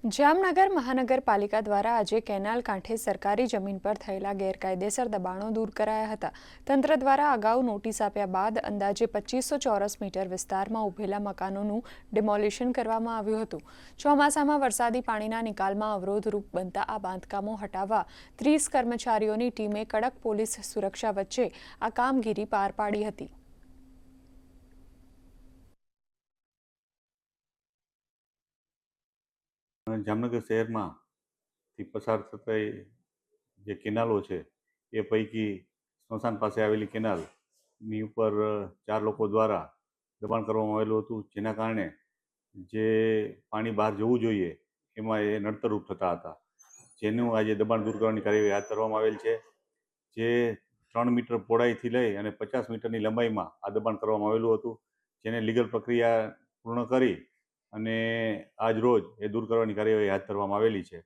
જામનગર મહાનગરપાલિકા દ્વારા આજે કેનાલ કાંઠે સરકારી જમીન પર થયેલા ગેરકાયદેસર દબાણો દૂર કરાયા હતા। તંત્ર દ્વારા અગાઉ નોટિસ આપ્યા બાદ અંદાજે 2500 ચોરસ મીટર વિસ્તારમાં ઉભેલા મકાનોનું ડિમોલિશન કરવામાં આવ્યું હતું। ચોમાસામાં વરસાદી પાણીના નિકાલમાં અવરોધરૂપ બનતા આ બાંધકામો હટાવવા 30 કર્મચારીઓની ટીમે કડક પોલીસ સુરક્ષા વચ્ચે આ કામગીરી પાર પાડી હતી। જામનગર શહેરમાંથી પસાર થતા જે કેનાલો છે એ પૈકી સ્મશાન પાસે આવેલી કેનાલની ઉપર 4 લોકો દ્વારા દબાણ કરવામાં આવેલું હતું, જેના કારણે જે પાણી બહાર જવું જોઈએ એમાં એ નડતરરૂપ થતા હતા, જેનું આજે દબાણ દૂર કરવાની કાર્યવાહી હાથ ધરવામાં આવેલ છે। જે 3 મીટર પહોળાઈથી લઈ અને 50 મીટરની લંબાઈમાં આ દબાણ કરવામાં આવેલું હતું, જેને લીગલ પ્રક્રિયા પૂર્ણ કરી અને આજ રોજ એ દૂર કરવાની કાર્યવાહી હાથ ધરવામાં આવેલી છે।